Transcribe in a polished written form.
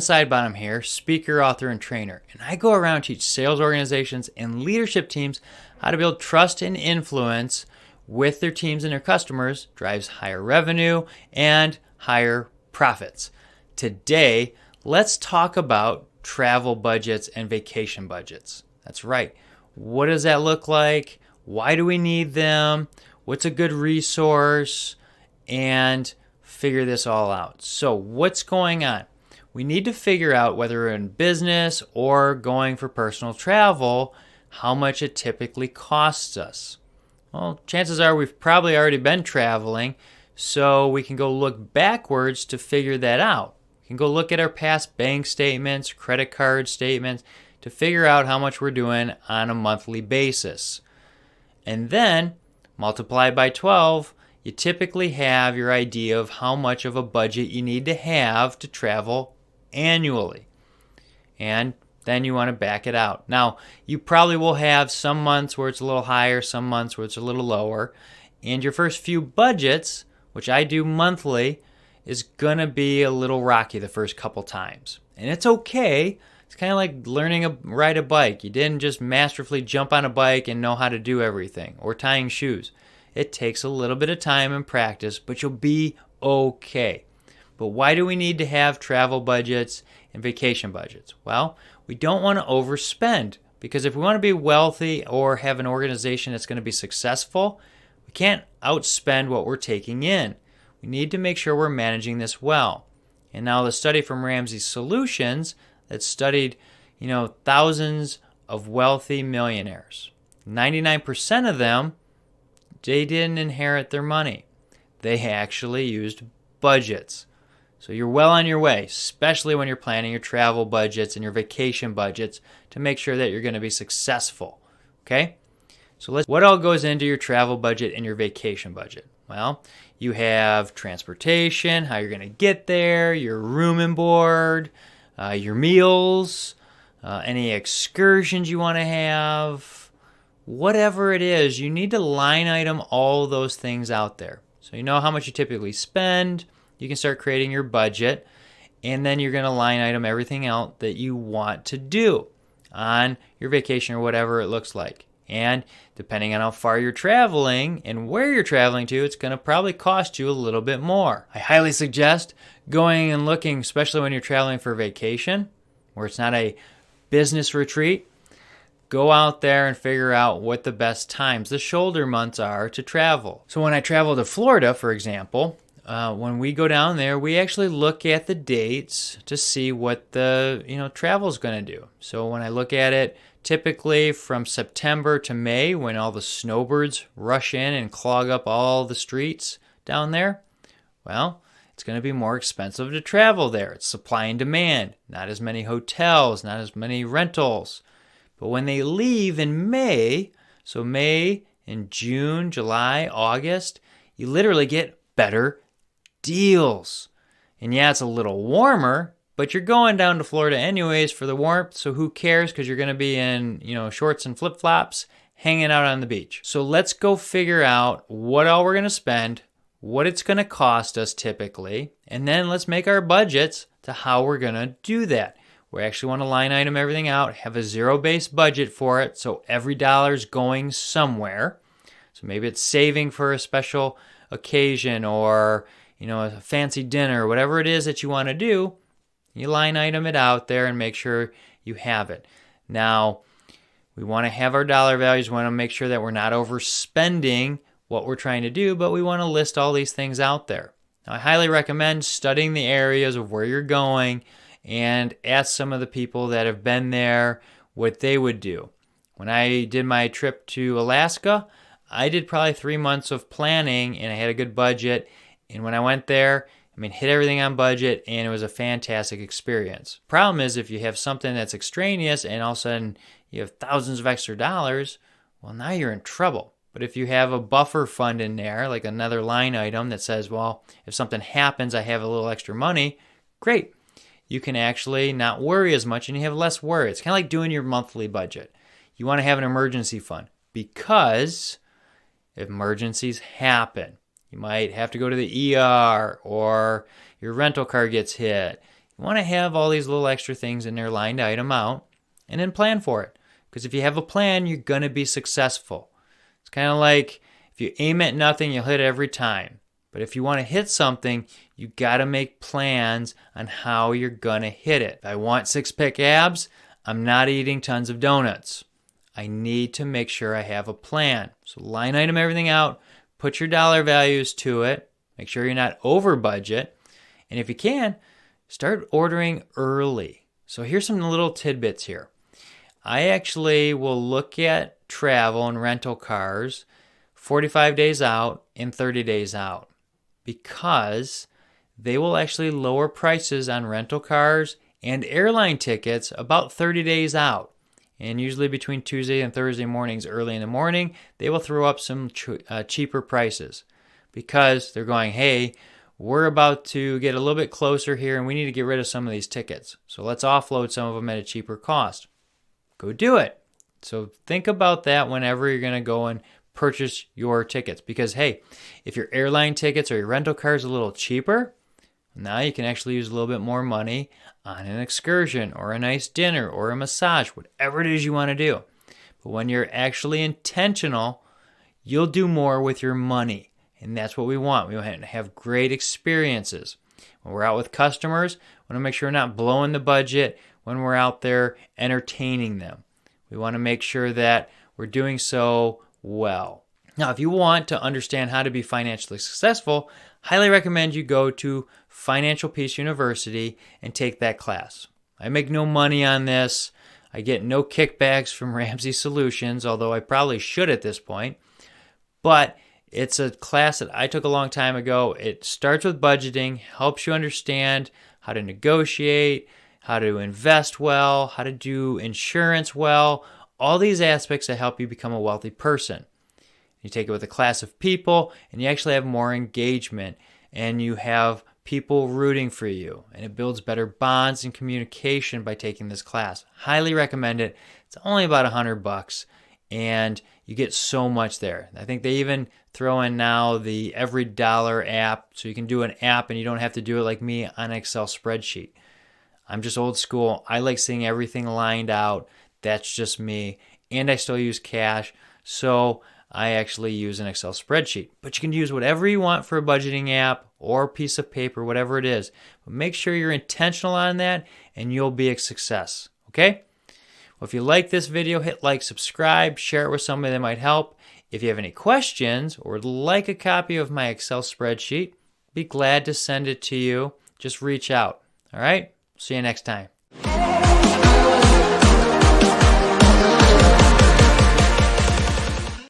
Sidebottom here, speaker, author, and trainer, and I go around and teach sales organizations and leadership teams how to build trust and influence with their teams and their customers, drives higher revenue and higher profits. Today, let's talk about travel budgets and vacation budgets. That's right. What does that look like? Why do we need them? What's a good resource? And figure this all out. So what's going on? We need to figure out whether we're in business or going for personal travel, how much it typically costs us. Well, chances are we've probably already been traveling, so we can go look backwards to figure that out. We can go look at our past bank statements, credit card statements, to figure out how much we're doing on a monthly basis. And then, multiply by 12, you typically have your idea of how much of a budget you need to have to travel annually. And then you want to back it out. Now, you probably will have some months where it's a little higher, some months where it's a little lower. And your first few budgets, which I do monthly, is going to be a little rocky the first couple times. And it's okay. It's kind of like learning to ride a bike. You didn't just masterfully jump on a bike and know how to do everything, or tying shoes. It takes a little bit of time and practice, but you'll be okay. But why do we need to have travel budgets and vacation budgets? Well, we don't want to overspend, because if we want to be wealthy or have an organization that's going to be successful, we can't outspend what we're taking in. We need to make sure we're managing this well. And now the study from Ramsey's Solutions that studied, thousands of wealthy millionaires. 99% of them, they didn't inherit their money. They actually used budgets. So you're well on your way, especially when you're planning your travel budgets and your vacation budgets, to make sure that you're going to be successful. Okay? So what all goes into your travel budget and your vacation budget? Well, you have transportation, how you're going to get there, your room and board, your meals, any excursions you want to have, whatever it is, you need to line item all those things out there. So you know how much you typically spend. You can start creating your budget, and then you're going to line item everything out that you want to do on your vacation or whatever it looks like. And depending on how far you're traveling and where you're traveling to, it's going to probably cost you a little bit more. I highly suggest going and looking, especially when you're traveling for vacation, where it's not a business retreat. Go out there and figure out what the best times, the shoulder months are to travel. So when I travel to Florida, for example, when we go down there, we actually look at the dates to see what the travel is going to do. So when I look at it, typically from September to May, when all the snowbirds rush in and clog up all the streets down there, well, it's going to be more expensive to travel there. It's supply and demand, not as many hotels, not as many rentals. But when they leave in May, so May and June, July, August, you literally get better deals. And yeah, it's a little warmer, but you're going down to Florida anyways for the warmth, so who cares, because you're going to be in, shorts and flip-flops hanging out on the beach. So let's go figure out what all we're going to spend, what it's going to cost us typically, and then let's make our budgets to how we're going to do that. We actually want to line item everything out, have a zero-based budget for it, so every dollar's going somewhere. So maybe it's saving for a special occasion or a fancy dinner, whatever it is that you want to do. You line item it out there and make sure you have it. Now, we want to have our dollar values. We want to make sure that we're not overspending what we're trying to do, but we want to list all these things out there. Now, I highly recommend studying the areas of where you're going and ask some of the people that have been there what they would do. When I did my trip to Alaska, I did probably 3 months of planning, and I had a good budget. And when I went there, hit everything on budget, and it was a fantastic experience. Problem is, if you have something that's extraneous and all of a sudden you have thousands of extra dollars, well, now you're in trouble. But if you have a buffer fund in there, like another line item that says, well, if something happens, I have a little extra money, great. You can actually not worry as much, and you have less worry. It's kind of like doing your monthly budget. You want to have an emergency fund, because emergencies happen. You might have to go to the ER, or your rental car gets hit. You want to have all these little extra things in there lined item out and then plan for it. Because if you have a plan, you're going to be successful. It's kind of like if you aim at nothing, you'll hit it every time. But if you want to hit something, you got to make plans on how you're going to hit it. If I want six-pack abs, I'm not eating tons of donuts. I need to make sure I have a plan. So line item everything out, put your dollar values to it, make sure you're not over budget, and if you can, start ordering early. So here's some little tidbits here. I actually will look at travel and rental cars 45 days out and 30 days out because they will actually lower prices on rental cars and airline tickets about 30 days out. And usually between Tuesday and Thursday mornings, early in the morning, they will throw up some cheaper prices because they're going, hey, we're about to get a little bit closer here and we need to get rid of some of these tickets. So let's offload some of them at a cheaper cost. Go do it. So think about that whenever you're going to go and purchase your tickets. Because, hey, if your airline tickets or your rental car is a little cheaper, now you can actually use a little bit more money on an excursion or a nice dinner or a massage, whatever it is you want to do. But when you're actually intentional, you'll do more with your money. And that's what we want. We want to have great experiences. When we're out with customers, we want to make sure we're not blowing the budget when we're out there entertaining them. We want to make sure that we're doing so well. Now, if you want to understand how to be financially successful, highly recommend you go to Financial Peace University and take that class. I make no money on this. I get no kickbacks from Ramsey Solutions, although I probably should at this point. But it's a class that I took a long time ago. It starts with budgeting, helps you understand how to negotiate, how to invest well, how to do insurance well, all these aspects that help you become a wealthy person. You take it with a class of people, and you actually have more engagement, and you have people rooting for you, and it builds better bonds and communication by taking this class. Highly recommend it. It's only about $100, and you get so much there. I think they even throw in now the every dollar app, so you can do an app and you don't have to do it like me on an Excel spreadsheet. I'm just old school. I like seeing everything lined out. That's just me. And I still use cash, so I actually use an Excel spreadsheet. But you can use whatever you want for a budgeting app or a piece of paper, whatever it is. But make sure you're intentional on that, and you'll be a success. Okay? Well, if you like this video, hit like, subscribe, share it with somebody that might help. If you have any questions or would like a copy of my Excel spreadsheet, be glad to send it to you. Just reach out. All right? See you next time.